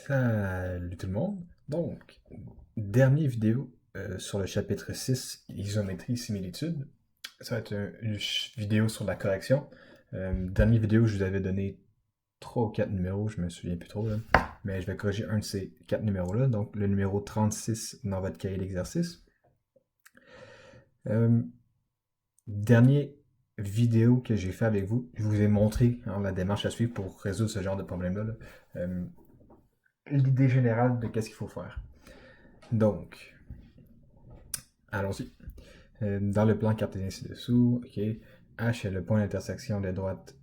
Salut tout le monde. Donc, dernière vidéo sur le chapitre 6, isométrie, similitude. Ça va être une vidéo sur la correction. Dernière vidéo, je vous avais donné 3 ou 4 numéros, je me souviens plus trop, là. Mais je vais corriger un de ces 4 numéros-là, donc le numéro 36 dans votre cahier d'exercice. Euh, Dernière vidéo que j'ai fait avec vous, je vous ai montré la démarche à suivre pour résoudre ce genre de problème-là. L'idée générale de qu'est-ce qu'il faut faire. Donc, allons-y. Dans le plan cartésien ci-dessous, ok, H est le point d'intersection des droites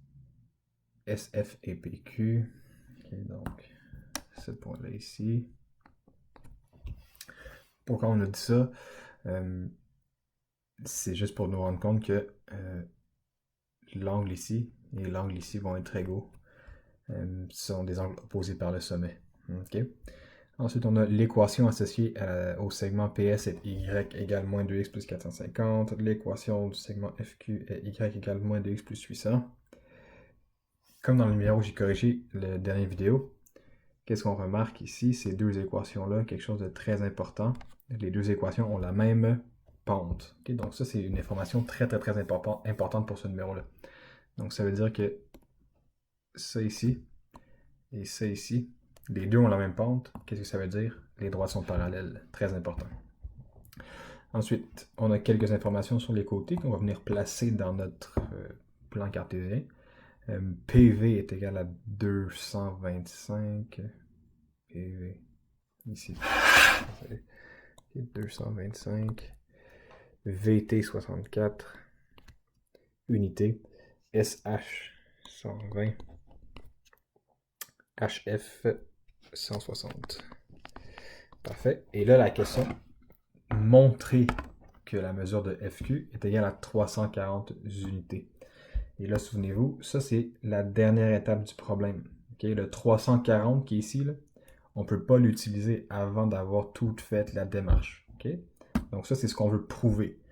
SF et PQ. Ok, donc, ce point-là ici. Pourquoi on a dit ça? C'est juste pour nous rendre compte que l'angle ici et l'angle ici vont être égaux. Ce sont des angles opposés par le sommet. Ok. Ensuite, on a l'équation associée au segment PS est Y égale moins 2x plus 450. L'équation du segment FQ est Y égale moins 2x plus 800. Comme dans le numéro où j'ai corrigé la dernière vidéo, qu'est-ce qu'on remarque ici? Ces deux équations-là, quelque chose de très important. Les deux équations ont la même pente. Okay? Donc ça, c'est une information très importante pour ce numéro-là. Donc ça veut dire que ça ici et ça ici, les deux ont la même pente. Qu'est-ce que ça veut dire? Les droites sont parallèles. Très important. Ensuite, on a quelques informations sur les côtés qu'on va venir placer dans notre plan cartésien. PV est égal à 225. PV, ici. 225. VT 64. Unité. SH 120. HF 160. Parfait. Et là, la question, montrer que la mesure de FQ est égale à 340 unités. Et là, souvenez-vous, ça c'est la dernière étape du problème. Okay? Le 340 qui est ici, là, on ne peut pas l'utiliser avant d'avoir tout fait la démarche. Okay? Donc ça, c'est ce qu'on veut prouver.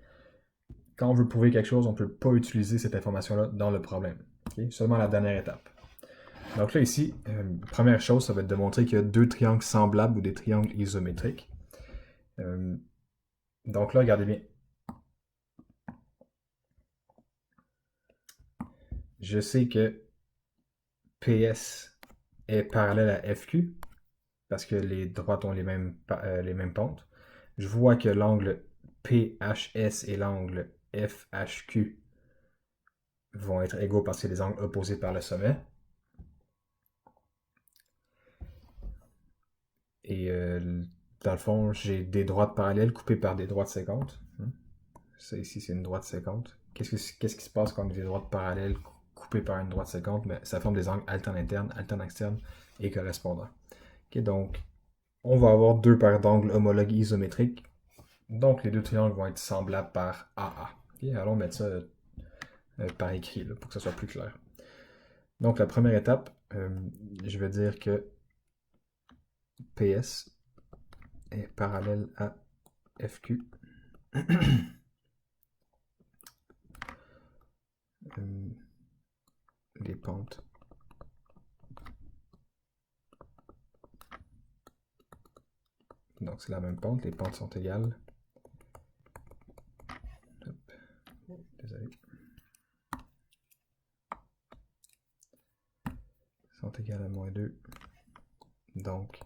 Quand on veut prouver quelque chose, on ne peut pas utiliser cette information-là dans le problème. Okay? Seulement la dernière étape. Donc là, ici, première chose, ça va être de montrer qu'il y a deux triangles semblables ou des triangles isométriques. Donc là, regardez bien. Je sais que PS est parallèle à FQ, parce que les droites ont les mêmes pentes. Je vois que l'angle PHS et l'angle FHQ vont être égaux parce que c'est des angles opposés par le sommet. Et dans le fond, j'ai des droites parallèles coupées par des droites séquentes. Ça ici, c'est une droite séquente. Qu'est-ce qui se passe quand on a des droites parallèles coupées par une droite séquente? Mais ça forme des angles alterne interne, alterne externe et correspondants. Okay, donc, on va avoir deux paires d'angles homologues isométriques. Donc, les deux triangles vont être semblables par AA. Okay, allons mettre ça par écrit là, pour que ça soit plus clair. Donc, la première étape, je vais dire que PS est parallèle à FQ. Les pentes. Donc, c'est la même pente, les pentes sont égales. Hop. Désolé. Sont égales à moins 2. Donc,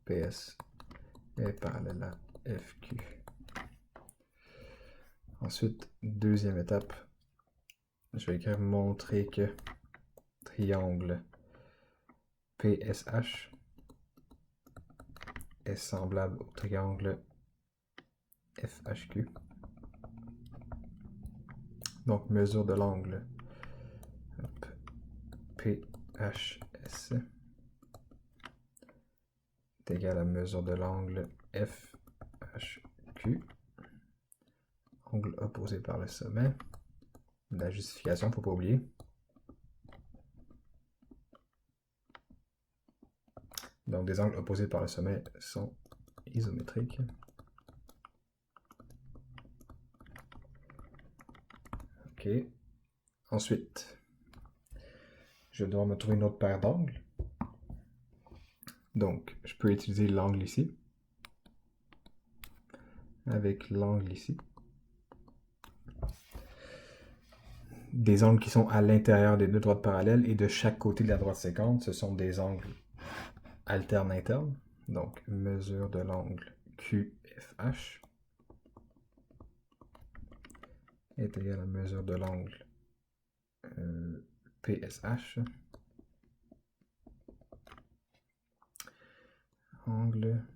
PS est parallèle à FQ. Ensuite, deuxième étape, je vais écrire montrer que triangle PSH est semblable au triangle FHQ. Donc, mesure de l'angle PHS est égal à mesure de l'angle FHQ. Angle opposé par le sommet. La justification, il ne faut pas oublier. Donc, des angles opposés par le sommet sont isométriques. OK. Ensuite, je dois me trouver une autre paire d'angles. Donc, je peux utiliser l'angle ici, avec l'angle ici. Des angles qui sont à l'intérieur des deux droites parallèles et de chaque côté de la droite sécante, ce sont des angles alternes internes. Donc, mesure de l'angle QFH est égale à mesure de l'angle PSH. Angle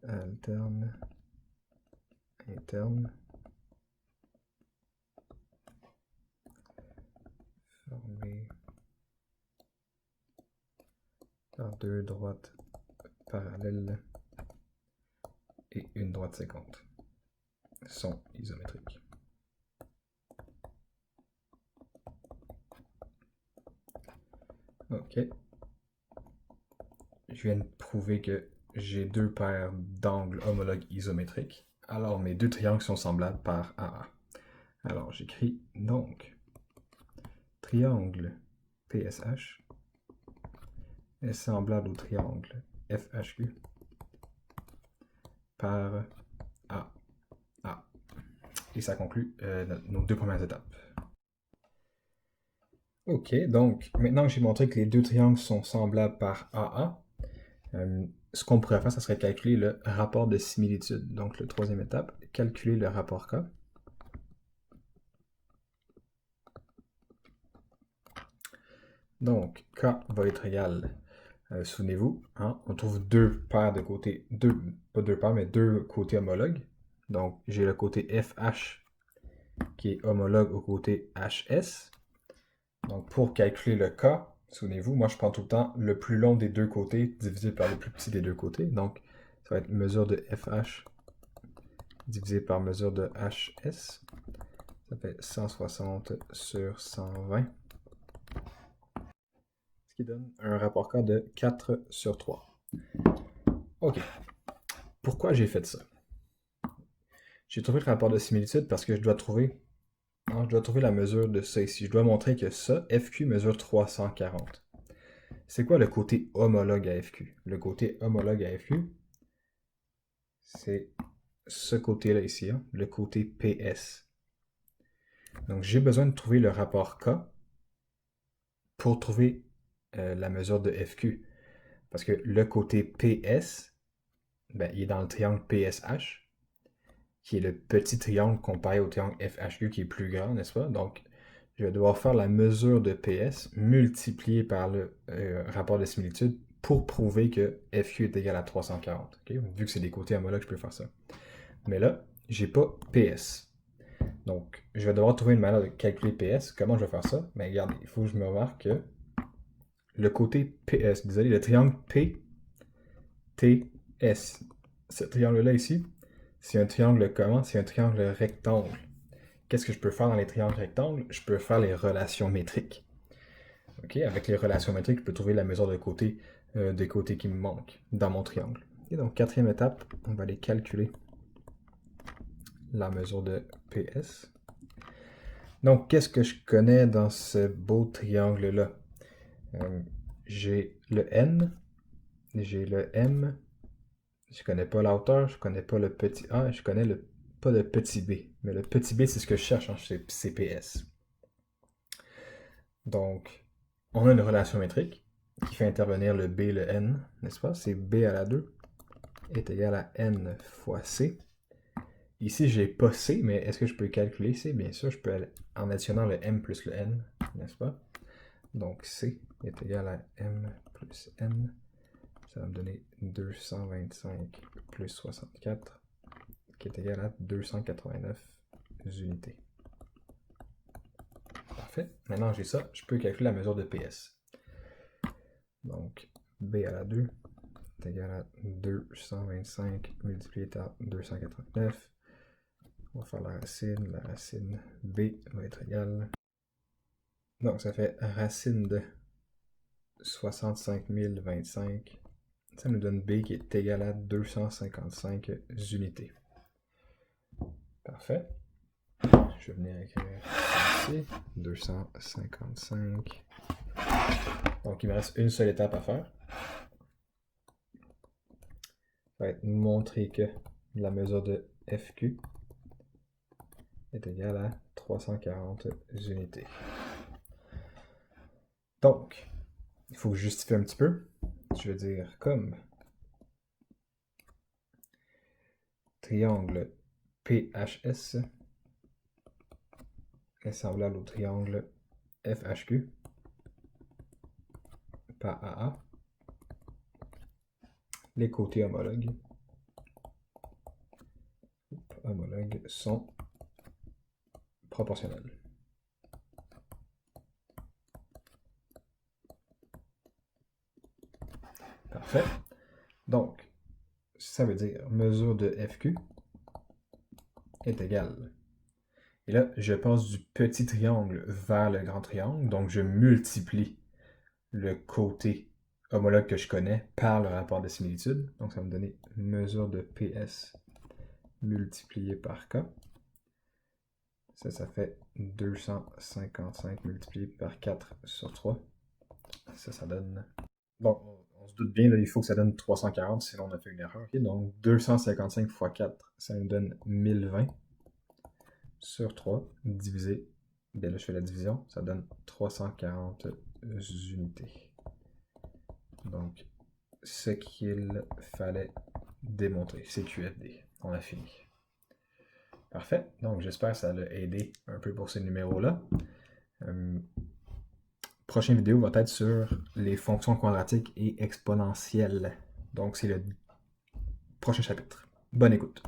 alterne interne formé par deux droites parallèles et une droite sécante sont isométriques. Ok. Je viens de prouver que j'ai deux paires d'angles homologues isométriques. Alors mes deux triangles sont semblables par AA. Alors j'écris donc triangle PSH est semblable au triangle FHQ par A. Et ça conclut nos deux premières étapes. Ok, donc maintenant que j'ai montré que les deux triangles sont semblables par AA, ce qu'on pourrait faire, ça serait calculer le rapport de similitude. Donc, la troisième étape, calculer le rapport K. Donc, K va être égal, souvenez-vous, hein, on trouve deux paires de côtés, pas deux paires, mais deux côtés homologues. Donc, j'ai le côté FH qui est homologue au côté HS. Donc, pour calculer le K, souvenez-vous, moi je prends tout le temps le plus long des deux côtés divisé par le plus petit des deux côtés. Donc, ça va être mesure de FH divisé par mesure de HS. Ça fait 160 sur 120. Ce qui donne un rapport K de 4 sur 3. Ok. Pourquoi j'ai fait ça? J'ai trouvé le rapport de similitude parce que je dois trouver la mesure de ça ici. Je dois montrer que ça, FQ mesure 340. C'est quoi le côté homologue à FQ? Le côté homologue à FQ, c'est ce côté-là ici, hein, le côté PS. Donc j'ai besoin de trouver le rapport K pour trouver la mesure de FQ. Parce que le côté PS, ben, il est dans le triangle PSH, qui est le petit triangle comparé au triangle FHQ qui est plus grand, n'est-ce pas? Donc, je vais devoir faire la mesure de PS multipliée par le rapport de similitude pour prouver que FQ est égal à 340. Okay? Vu que c'est des côtés homologues, je peux faire ça. Mais là, j'ai pas PS. Donc, je vais devoir trouver une manière de calculer PS. Comment je vais faire ça? Ben, regardez, il faut que je me remarque que le côté PS, désolé, le triangle PTS, ce triangle-là ici, c'est un triangle comment? C'est un triangle rectangle. Qu'est-ce que je peux faire dans les triangles rectangles? Je peux faire les relations métriques. Okay? Avec les relations métriques, je peux trouver la mesure de côté des côtés qui me manquent dans mon triangle. Et donc, quatrième étape, on va aller calculer la mesure de PS. Donc, qu'est-ce que je connais dans ce beau triangle-là? J'ai le N, j'ai le M, je connais pas la hauteur, je connais pas le petit A, je connais pas le petit B. Mais le petit B, c'est ce que je cherche en CPS. Donc, on a une relation métrique qui fait intervenir le B et le N, n'est-ce pas? C'est B à la 2 est égal à N fois C. Ici, j'ai pas C, mais est-ce que je peux calculer C? Bien sûr, je peux aller en additionnant le M plus le N, n'est-ce pas? Donc, C est égal à M plus N. Ça va me donner 225 plus 64, qui est égal à 289 unités. Parfait. Maintenant, j'ai ça. Je peux calculer la mesure de PS. Donc, B à la 2 est égal à 225 multiplié par 289. On va faire la racine. La racine B va être égale. Donc, ça fait racine de 65 025. Ça nous donne B qui est égal à 255 unités. Parfait. Je vais venir écrire ici. 255. Donc, Donc, il me reste une seule étape à faire. Ça va être montrer que la mesure de FQ est égale à 340 unités. Donc, il faut justifier un petit peu. Je vais dire comme triangle PHS est semblable au triangle FHQ par AA. Les côtés homologues sont proportionnels. Parfait. Donc, ça veut dire mesure de FQ est égale. Et là, je passe du petit triangle vers le grand triangle, donc je multiplie le côté homologue que je connais par le rapport de similitude. Donc ça va me donner mesure de PS multiplié par K. Ça fait 255 multiplié par 4 sur 3. Ça donne... Bon, on se doute bien, là, il faut que ça donne 340, sinon on a fait une erreur. Okay, donc 255 fois 4, ça nous donne 1020 sur 3, divisé, bien là je fais la division, ça donne 340 unités. Donc, ce qu'il fallait démontrer, c'est QFD. On a fini. Parfait. Donc, j'espère que ça l'a aidé un peu pour ces numéros-là. Prochaine vidéo va être sur les fonctions quadratiques et exponentielles. Donc, c'est le prochain chapitre. Bonne écoute.